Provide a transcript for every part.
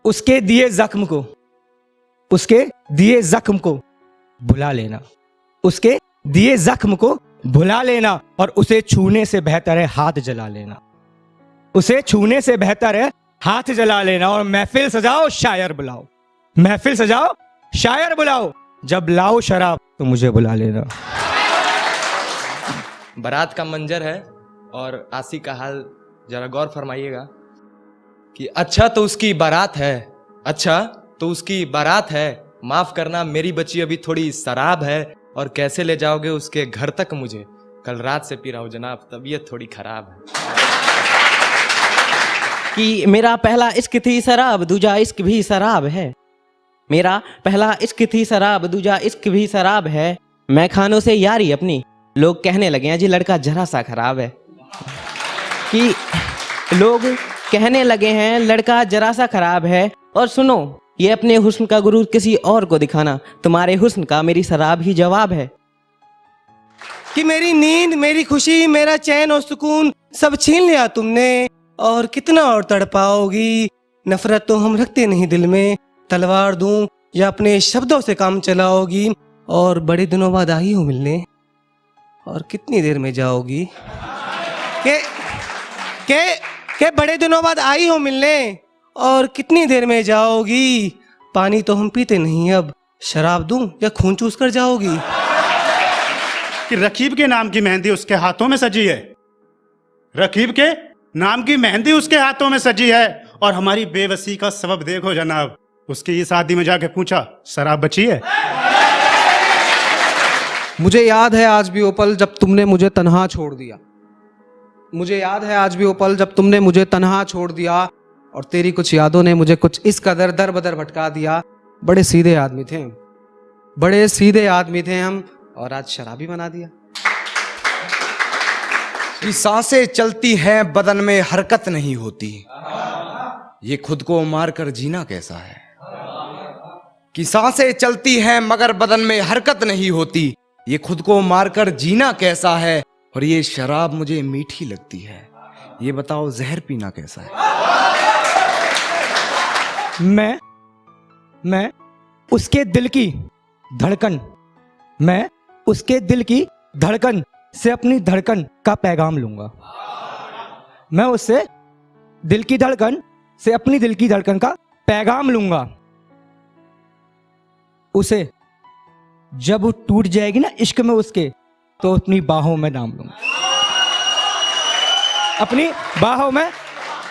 उसके दिए जख्म को, उसके दिए जख्म को भुला लेना, उसके दिए जख्म को भुला लेना, और उसे छूने से बेहतर है हाथ जला लेना, उसे छूने से बेहतर है हाथ जला लेना। और महफिल सजाओ शायर बुलाओ, महफिल सजाओ शायर बुलाओ, जब लाओ शराब तो मुझे बुला लेना। बारात का मंजर है और आसी का हाल जरा गौर फरमाइएगा कि अच्छा तो उसकी बारात है, अच्छा तो उसकी बारात है, माफ करना मेरी बच्ची अभी थोड़ी शराब है, और कैसे ले जाओगे उसके घर तक मुझे, कल रात से पी रहा हूं जनाब, तबीयत थोड़ी खराब है। कि मेरा पहला इश्क थी शराब, दूजा इश्क भी शराब है, मेरा पहला इश्क थी शराब, दूजा इश्क भी शराब है, मैं खानों से यारी अपनी, लोग कहने लगे हैं जी लड़का जरा सा खराब है। कि लोग कहने लगे हैं लड़का जरा सा खराब है, और सुनो ये अपने हुस्न का गुरूर किसी और को दिखाना, तुम्हारे हुस्न का मेरी शराब ही जवाब है। कि मेरी नींद, मेरी खुशी, मेरा चैन और सुकून सब छीन लिया तुमने, और कितना और तड़पाओगी, नफरत तो हम रखते नहीं दिल में, तलवार दूं या अपने शब्दों से काम चलाओगी, और बड़े दिनों बाद आई हो मिलने, और कितनी देर में जाओगी। के बड़े दिनों बाद आई हो मिलने, और कितनी देर में जाओगी, पानी तो हम पीते नहीं अब, शराब दूं या खून चूस कर जाओगी। कि रकीब के नाम की मेहंदी उसके हाथों में सजी है, रकीब के नाम की मेहंदी उसके हाथों में सजी है, और हमारी बेबसी का सबब देखो जनाब, उसकी ये शादी में जाके पूछा शराब बची है। मुझे याद है आज भी वो पल जब तुमने मुझे तन्हा छोड़ दिया, मुझे याद है आज भी वो पल जब तुमने मुझे तन्हा छोड़ दिया, और तेरी कुछ यादों ने मुझे कुछ इस कदर दर बदर भटका दिया। बड़े सीधे आदमी थे, बड़े सीधे आदमी थे हम, और आज शराबी बना दिया। कि सांसें चलती हैं बदन में हरकत नहीं होती, ये खुद को मारकर जीना कैसा है। कि सांसें चलती हैं मगर बदन में हरकत नहीं होती, ये खुद को मारकर जीना कैसा है, और ये शराब मुझे मीठी लगती है, ये बताओ जहर पीना कैसा है। मैं उसके दिल की धड़कन, मैं उसके दिल की धड़कन से अपनी धड़कन का पैगाम लूंगा, मैं उससे दिल की धड़कन से अपनी दिल की धड़कन का पैगाम लूंगा। उसे जब वो टूट जाएगी ना इश्क में उसके, तो अपनी बाहों में नाम लूंगा, अपनी बाहों में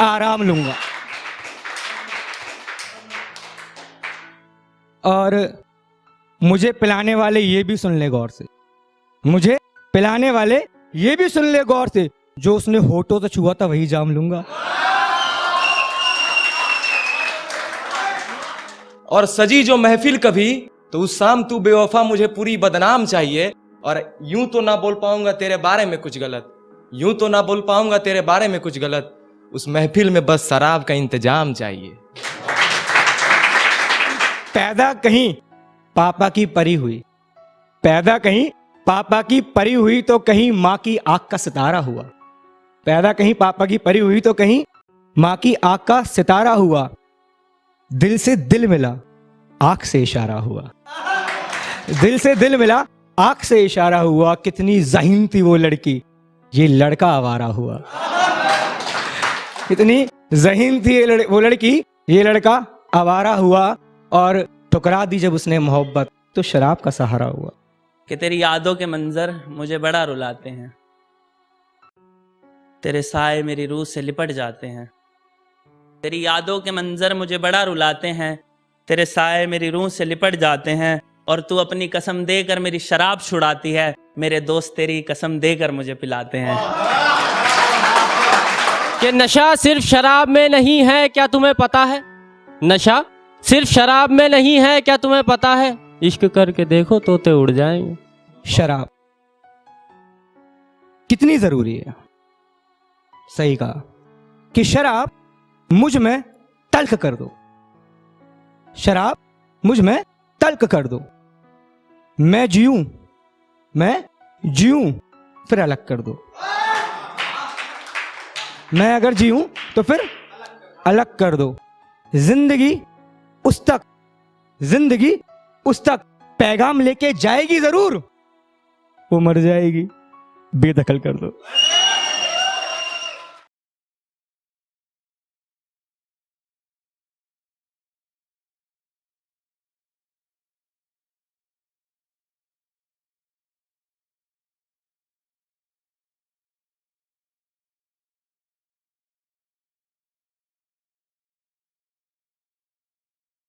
आराम लूंगा। और मुझे पिलाने वाले ये भी सुन ले गौर से, मुझे पिलाने वाले ये भी सुन ले गौर से, जो उसने होठों से छुआ था वही जाम लूंगा। और सजी जो महफिल कभी, तो उस शाम तू बेवफा मुझे पूरी बदनाम चाहिए, और यूं तो ना बोल पाऊंगा तेरे बारे में कुछ गलत, यूं तो ना बोल पाऊंगा तेरे बारे में कुछ गलत, उस महफिल में बस शराब का इंतजाम चाहिए। पैदा कहीं पापा की परी हुई, पैदा कहीं पापा की परी हुई तो कहीं माँ की आंख का सितारा हुआ, पैदा कहीं पापा की परी हुई तो कहीं माँ की आंख का सितारा हुआ, दिल से दिल मिला आंख से इशारा हुआ, दिल से दिल मिला आंख से इशारा हुआ, कितनी ज़हीन थी वो लड़की, ये लड़का आवारा हुआ, कितनी ज़हीन थी वो लड़की, ये लड़का आवारा हुआ, और ठुकरा दी जब उसने मोहब्बत तो शराब का सहारा हुआ। कि तेरी यादों के मंजर मुझे बड़ा रुलाते हैं, तेरे साए मेरी रूह से लिपट जाते हैं, तेरी यादों के मंजर मुझे बड़ा रुलाते हैं, तेरे साए मेरी रूह से लिपट जाते हैं, और तू अपनी कसम देकर मेरी शराब छुड़ाती है, मेरे दोस्त तेरी कसम देकर मुझे पिलाते हैं। कि नशा सिर्फ शराब में नहीं है क्या तुम्हें पता है, नशा सिर्फ शराब में नहीं है क्या तुम्हें पता है, इश्क करके देखो तोते उड़ जाएंगे। शराब कितनी जरूरी है, सही कहा कि शराब मुझ में तल्ख कर दो, शराब मुझ में तल्ख कर दो, मैं जीऊं फिर अलग कर दो, मैं अगर जीऊं तो फिर अलग कर दो, जिंदगी उस तक पैगाम लेके जाएगी जरूर, वो मर जाएगी, बेदखल कर दो।